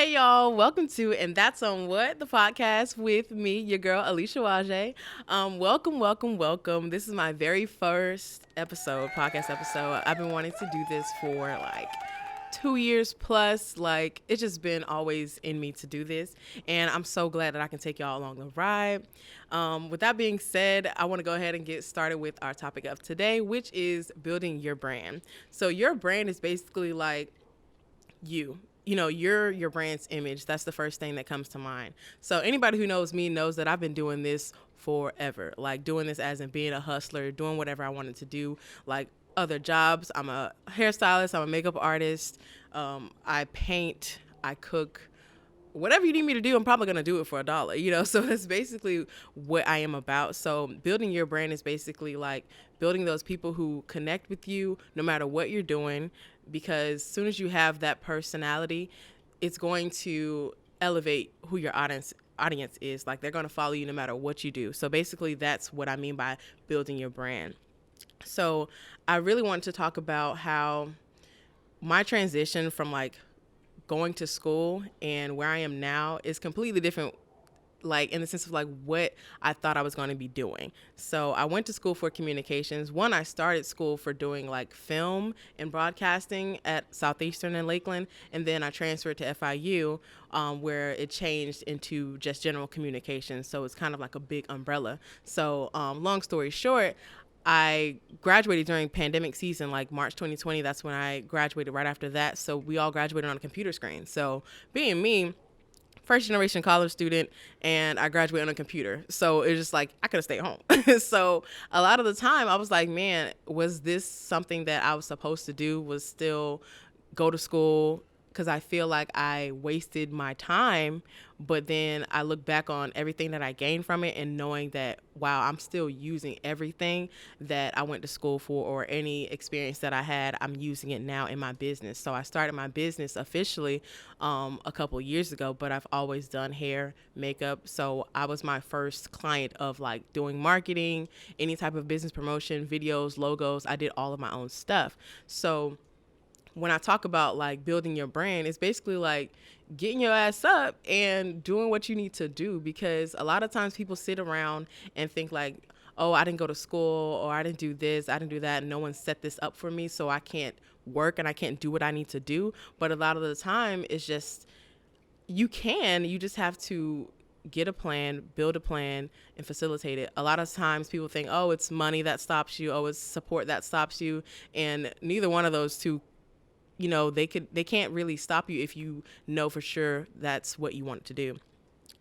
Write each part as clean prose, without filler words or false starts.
Hey y'all, welcome to And That's On What, the podcast with me, your girl Alicia Nwajei. Welcome. This is my very first podcast episode. I've been wanting to do this for like 2 years plus. Like, it's just been always in me to do this, and I'm so glad that I can take y'all along the ride. With that being said, I want to go ahead and get started with our topic of today, which is building your brand. So your brand is basically like your brand's image. That's the first thing that comes to mind. So anybody who knows me knows that I've been doing this forever, like doing this as in being a hustler, doing whatever I wanted to do, like other jobs. I'm a hairstylist, I'm a makeup artist, I paint, I cook. Whatever you need me to do, I'm probably going to do it for $1, so that's basically what I am about. So building your brand is basically like building those people who connect with you no matter what you're doing, because as soon as you have that personality, it's going to elevate who your audience is. Like, they're going to follow you no matter what you do. So basically that's what I mean by building your brand. So I really wanted to talk about how my transition from like going to school and where I am now is completely different, like in the sense of like what I thought I was going to be doing. So I went to school for communications. I started school for doing like film and broadcasting at Southeastern and Lakeland, and then I transferred to FIU, where it changed into just general communications. So it's kind of like a big umbrella. So long story short, I graduated during pandemic season, like March 2020. That's when I graduated right after that. So we all graduated on a computer screen. So being me, first generation college student, and I graduated on a computer. So it was just like, I could have stayed home. So a lot of the time I was like, man, was this something that I was supposed to do, was still go to school? Because I feel like I wasted my time, but then I look back on everything that I gained from it and knowing that, wow, I'm still using everything that I went to school for, or any experience that I had, I'm using it now in my business. So I started my business officially a couple years ago, but I've always done hair, makeup. So I was my first client of like doing marketing, any type of business promotion, videos, logos. I did all of my own stuff. So when I talk about like building your brand, it's basically like getting your ass up and doing what you need to do, because a lot of times people sit around and think like, oh, I didn't go to school, or I didn't do this, I didn't do that, and no one set this up for me, so I can't work and I can't do what I need to do. But a lot of the time it's just, you just have to get a plan, build a plan, and facilitate it. A lot of times people think, oh, it's money that stops you, oh, it's support that stops you, and neither one of those two, they can't really stop you if you know for sure that's what you want to do.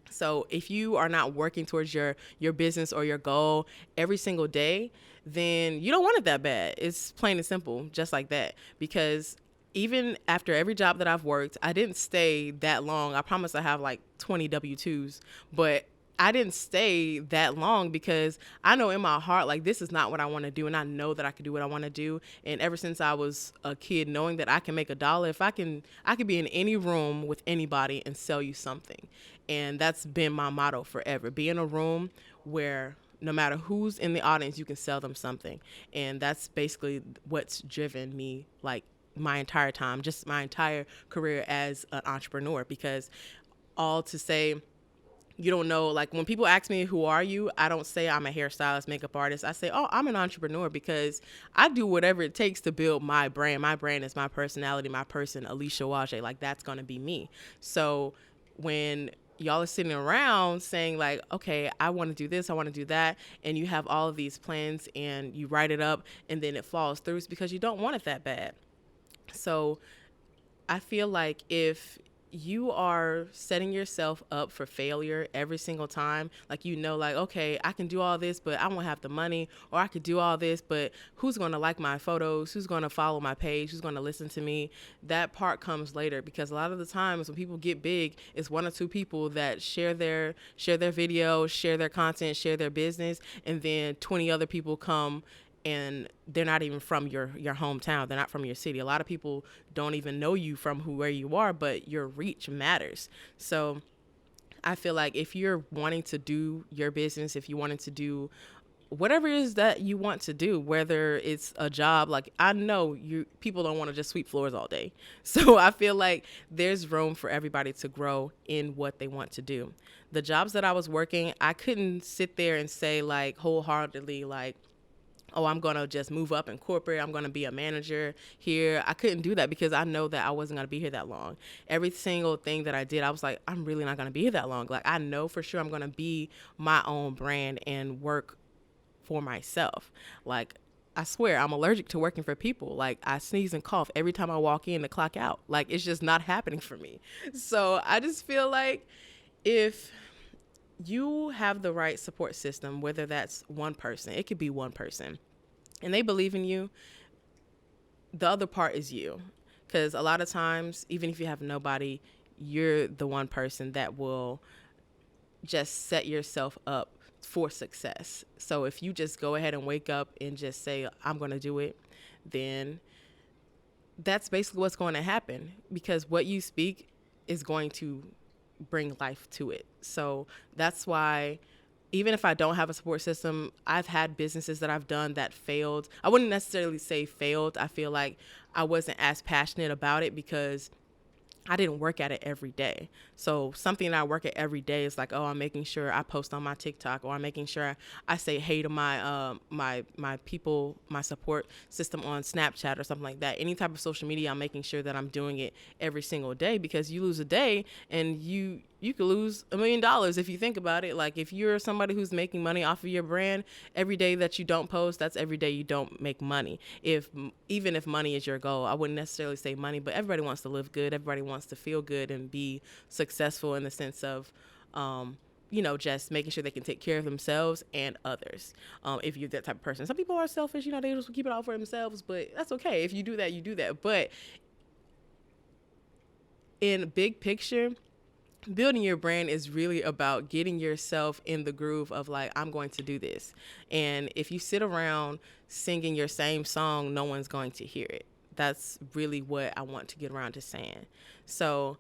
So if you are not working towards your business or your goal every single day, then you don't want it that bad. It's plain and simple, just like that. Because even after every job that I've worked, I didn't stay that long. I promise I have like 20 W-2s, but I didn't stay that long because I know in my heart, like, this is not what I want to do. And I know that I can do what I want to do. And ever since I was a kid, knowing that I can make $1, I could be in any room with anybody and sell you something. And that's been my motto forever. Be in a room where no matter who's in the audience, you can sell them something. And that's basically what's driven me, like, my entire time, just my entire career as an entrepreneur. Because all to say, you don't know, like when people ask me, who are you? I don't say I'm a hairstylist, makeup artist. I say, oh, I'm an entrepreneur, because I do whatever it takes to build my brand. My brand is my personality, my person, Alicia Nwajei. Like, that's going to be me. So when y'all are sitting around saying like, okay, I want to do this, I want to do that, and you have all of these plans and you write it up and then it falls through, it's because you don't want it that bad. So I feel like if you are setting yourself up for failure every single time, like, like, okay, I can do all this, but I won't have the money, or I could do all this, but who's going to like my photos? Who's going to follow my page? Who's going to listen to me? That part comes later, because a lot of the times when people get big, it's one or two people that share their videos, share their content, share their business, and then 20 other people come and they're not even from your hometown. They're not from your city. A lot of people don't even know you from where you are, but your reach matters. So I feel like if you're wanting to do your business, if you wanted to do whatever it is that you want to do, whether it's a job, like I know people don't want to just sweep floors all day. So I feel like there's room for everybody to grow in what they want to do. The jobs that I was working, I couldn't sit there and say like wholeheartedly like, oh, I'm going to just move up in corporate. I'm going to be a manager here. I couldn't do that because I know that I wasn't going to be here that long. Every single thing that I did, I was like, I'm really not going to be here that long. Like, I know for sure I'm going to be my own brand and work for myself. Like, I swear I'm allergic to working for people. Like, I sneeze and cough every time I walk in to clock out. Like, it's just not happening for me. So I just feel like if you have the right support system, whether that's one person, it could be one person, and they believe in you, the other part is you. Because a lot of times, even if you have nobody, you're the one person that will just set yourself up for success. So if you just go ahead and wake up and just say, I'm going to do it, then that's basically what's going to happen, because what you speak is going to bring life to it. So that's why even if I don't have a support system, I've had businesses that I've done that failed. I wouldn't necessarily say failed. I feel like I wasn't as passionate about it because I didn't work at it every day. So something that I work at every day is like, oh, I'm making sure I post on my TikTok, or I'm making sure I say hey to my people, my support system on Snapchat or something like that. Any type of social media, I'm making sure that I'm doing it every single day, because you lose a day and you could lose $1 million if you think about it. Like, if you're somebody who's making money off of your brand, every day that you don't post, that's every day you don't make money. Even if money is your goal, I wouldn't necessarily say money, but everybody wants to live good. Everybody wants to feel good and be successful in the sense of, just making sure they can take care of themselves and others. If you're that type of person. Some people are selfish, they just keep it all for themselves, but that's okay. If you do that, you do that. But in big picture, building your brand is really about getting yourself in the groove of like, I'm going to do this. And if you sit around singing your same song, no one's going to hear it. That's really what I want to get around to saying. So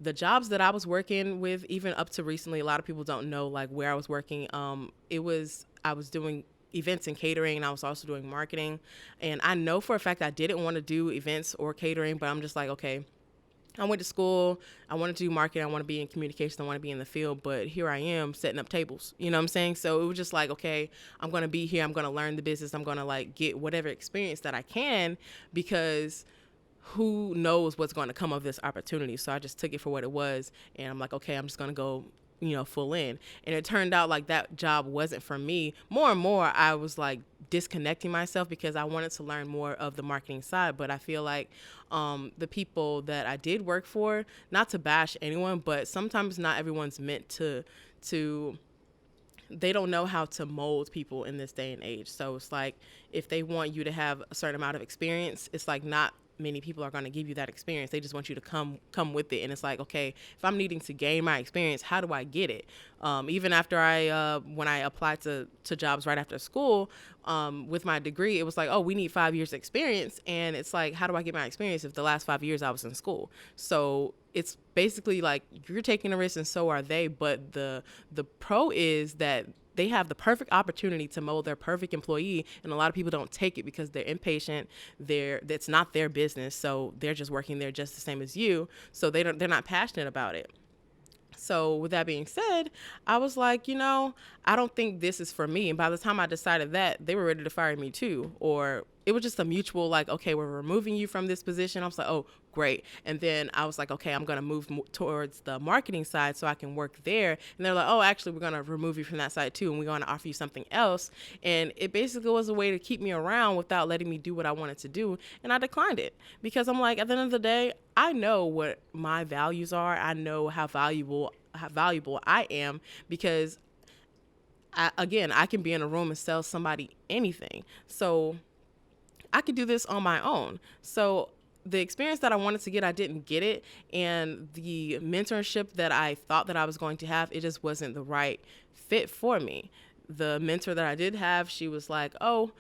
the jobs that I was working with, even up to recently, a lot of people don't know like where I was working. I was doing events and catering, and I was also doing marketing. And I know for a fact I didn't want to do events or catering, but I'm just like, okay, I went to school, I wanted to do marketing, I want to be in communications, I want to be in the field, but here I am setting up tables, you know what I'm saying? So it was just like, okay, I'm going to be here, I'm going to learn the business, I'm going to like get whatever experience that I can, because who knows what's going to come of this opportunity. So I just took it for what it was, and I'm like, okay, I'm just going to go full in. And it turned out like that job wasn't for me. More and more, I was like disconnecting myself because I wanted to learn more of the marketing side. But I feel like the people that I did work for, not to bash anyone, but sometimes not everyone's meant to they don't know how to mold people in this day and age. So it's like, if they want you to have a certain amount of experience, it's like not many people are going to give you that experience. They just want you to come with it. And it's like, okay, if I'm needing to gain my experience, how do I get it? Even after when I applied to jobs right after school, with my degree, it was like, oh, we need 5 years experience. And it's like, how do I get my experience if the last 5 years I was in school? So it's basically like, you're taking a risk and so are they. But the pro is that they have the perfect opportunity to mold their perfect employee, and a lot of people don't take it because they're impatient. That's not their business, so they're just working there just the same as you. So they're not passionate about it. So with that being said, I was like, I don't think this is for me. And by the time I decided that, they were ready to fire me too. Or it was just a mutual like, okay, we're removing you from this position. I was like, oh, great. And then I was like, okay, I'm going to move towards the marketing side so I can work there. And they're like, oh, actually, we're going to remove you from that side too, and we're going to offer you something else. And it basically was a way to keep me around without letting me do what I wanted to do. And I declined it because I'm like, at the end of the day, I know what my values are. I know how valuable I am, because I can be in a room and sell somebody anything. So I could do this on my own. So the experience that I wanted to get, I didn't get it. And the mentorship that I thought that I was going to have, it just wasn't the right fit for me. The mentor that I did have, she was like, oh,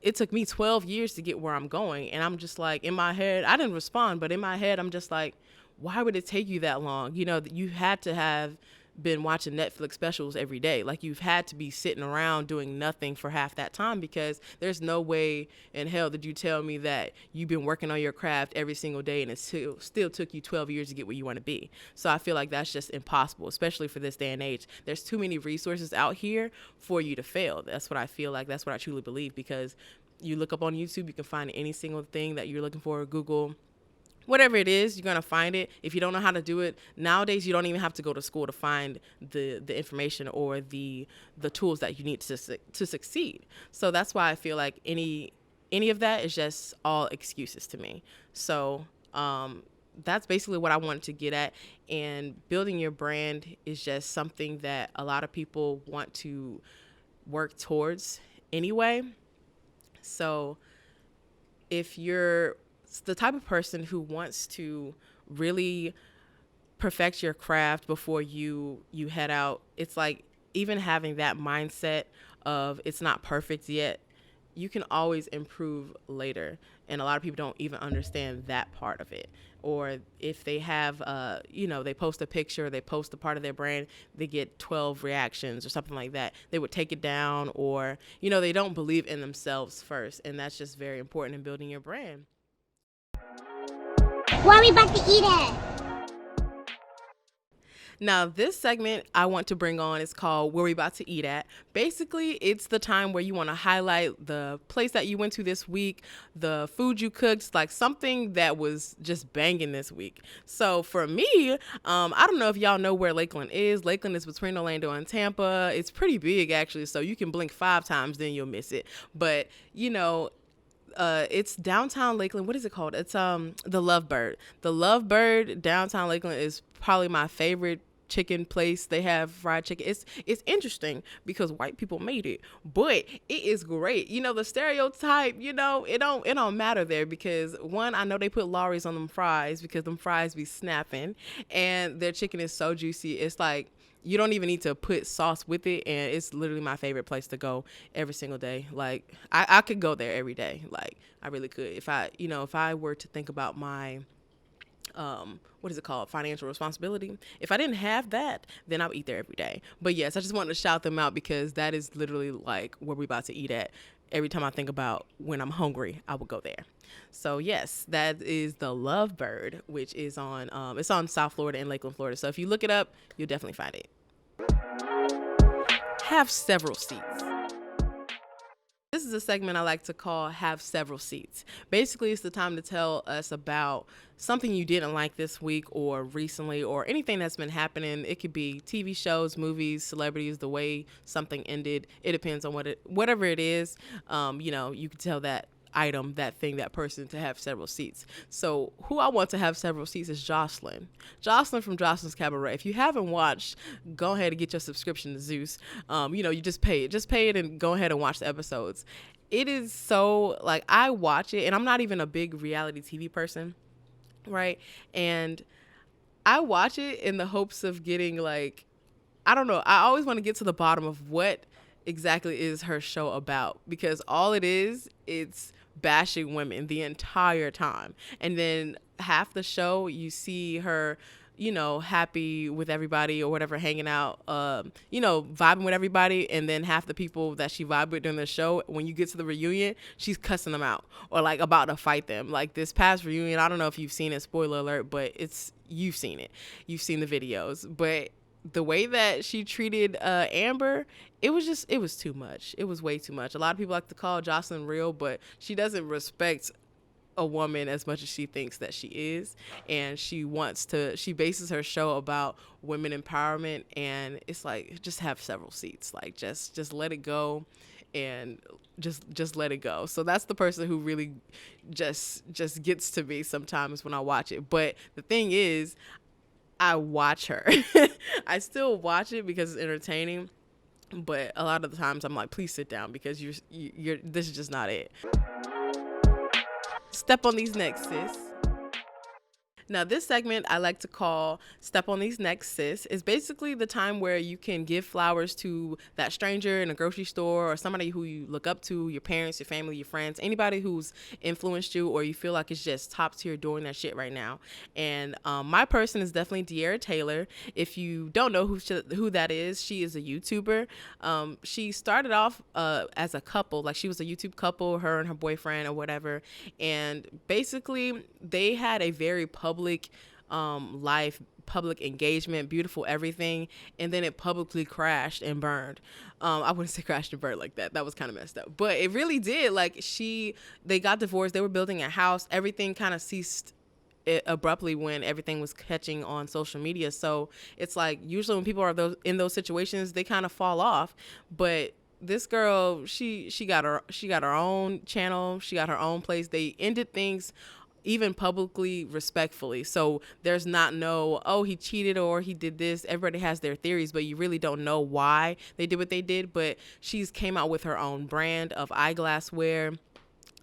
it took me 12 years to get where I'm going. And I'm just like, in my head, I didn't respond, but in my head, I'm just like, why would it take you that long? You had to have been watching Netflix specials every day. Like, you've had to be sitting around doing nothing for half that time, because there's no way in hell that you tell me that you've been working on your craft every single day and it still took you 12 years to get where you want to be. So I feel like that's just impossible, especially for this day and age. There's too many resources out here for you to fail. That's what I feel like. That's what I truly believe, because you look up on YouTube, you can find any single thing that you're looking for. Google, whatever it is, you're going to find it. If you don't know how to do it, nowadays you don't even have to go to school to find the information or the tools that you need to succeed. So that's why I feel like any of that is just all excuses to me. So that's basically what I wanted to get at. And building your brand is just something that a lot of people want to work towards anyway. So if you're the type of person who wants to really perfect your craft before you head out, it's like, even having that mindset of it's not perfect yet, you can always improve later. And a lot of people don't even understand that part of it. Or if they have, they post a picture, they post a part of their brand, they get 12 reactions or something like that. They would take it down, or, they don't believe in themselves first. And that's just very important in building your brand. What are we about to eat at? Now, this segment I want to bring on is called Where We About to Eat At. Basically, it's the time where you want to highlight the place that you went to this week, the food you cooked, like something that was just banging this week. So for me, I don't know if y'all know where Lakeland is. Lakeland is between Orlando and Tampa. It's pretty big, actually, so you can blink 5 times, then you'll miss it. But, it's downtown Lakeland. What is it called? It's the Lovebird. The Lovebird downtown Lakeland is probably my favorite chicken place. They have fried chicken. It's interesting because white people made it, but it is great. The stereotype, it don't matter there, because one, I know they put Lawry's on them fries because them fries be snapping, and their chicken is so juicy. It's like, you don't even need to put sauce with it, and it's literally my favorite place to go every single day. Like, I could go there every day. Like, I really could. If I were to think about my, what is it called? Financial responsibility. If I didn't have that, then I'll eat there every day. But yes, I just wanted to shout them out because that is literally like where we're about to eat at. Every time I think about when I'm hungry, I will go there. So yes, that is the Lovebird, which is on, it's on South Florida and Lakeland, Florida. So if you look it up, you'll definitely find it. Have several seats. This is a segment I like to call Have Several Seats. Basically, it's the time to tell us about something you didn't like this week or recently, or anything that's been happening. It could be TV shows, movies, celebrities, the way something ended. It depends on whatever it is. You can tell that item, that thing, that person to have several seats. So who I want to have several seats is Jocelyn. Jocelyn from Jocelyn's Cabaret. If you haven't watched, go ahead and get your subscription to Zeus. You just pay it and go ahead and watch the episodes. It is so, like, I watch it, and I'm not even a big reality TV person, right? And I watch it in the hopes of getting, like, I don't know, I always want to get to the bottom of what exactly is her show about, because all it is, it's bashing women the entire time. And then half the show you see her, happy with everybody or whatever, hanging out, vibing with everybody. And then half the people that she vibed with during the show, when you get to the reunion, she's cussing them out or like about to fight them. Like this past reunion, I don't know if you've seen it, spoiler alert, but you've seen it. You've seen the videos. But the way that she treated Amber, it was too much. It was way too much. A lot of people like to call Jocelyn real, but she doesn't respect a woman as much as she thinks that she is. And she bases her show about women empowerment, and it's like, just have several seats. Like, just let it go, and just let it go. So that's the person who really just gets to me sometimes when I watch it. But the thing is, I watch her. I still watch it because it's entertaining, but a lot of the times I'm like, please sit down, because you're this is just not it. Step on these necks, sis. Now, this segment I like to call Step on These Necks, Sis. It's basically the time where you can give flowers to that stranger in a grocery store or somebody who you look up to, your parents, your family, your friends, anybody who's influenced you or you feel like it's just top tier doing that shit right now. And my person is definitely De'Ara Taylor. If you don't know who that is, she is a YouTuber. She started off as a couple, like she was a YouTube couple, her and her boyfriend or whatever. And basically, they had a very public life, public engagement, beautiful everything, and then it publicly crashed and burned. I wouldn't say crashed and burned like that. That was kind of messed up, but it really did. Like they got divorced. They were building a house. Everything kind of ceased abruptly when everything was catching on social media. So it's like usually when people are in those situations, they kind of fall off. But this girl, she got her own channel. She got her own place. They ended things even publicly respectfully. So there's not he cheated or he did this. Everybody has their theories, but you really don't know why they did what they did. But she's came out with her own brand of eyeglassware.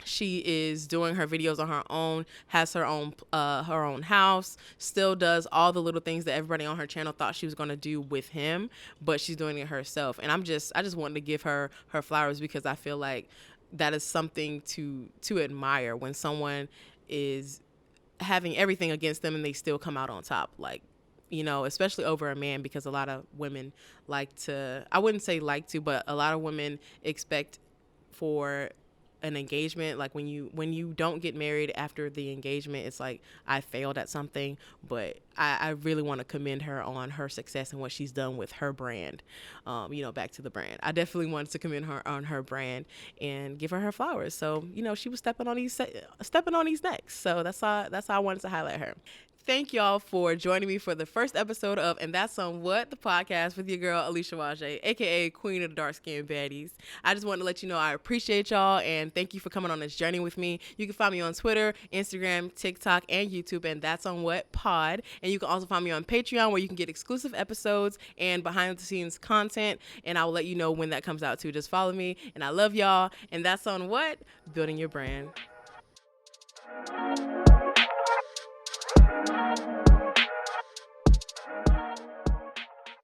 She is doing her videos on her own, has her own house, still does all the little things that everybody on her channel thought she was going to do with him, but she's doing it herself. And I just wanted to give her flowers because I feel like that is something to admire when someone is having everything against them and they still come out on top. Like, especially over a man, because a lot of women I wouldn't say but a lot of women expect for an engagement, like when you don't get married after the engagement, it's like I failed at something. But I really want to commend her on her success and what she's done with her brand. Back to the brand, I definitely wanted to commend her on her brand and give her flowers. So she was stepping on these necks. So that's how I wanted to highlight her. Thank y'all for joining me for the first episode of And That's On What, the podcast with your girl, Alicia Nwajei, a.k.a. Queen of the Dark Skinned Baddies. I just wanted to let you know I appreciate y'all and thank you for coming on this journey with me. You can find me on Twitter, Instagram, TikTok, and YouTube, and That's On What Pod. And you can also find me on Patreon, where you can get exclusive episodes and behind-the-scenes content, and I will let you know when that comes out too. Just follow me, and I love y'all. And that's on what? Building your brand.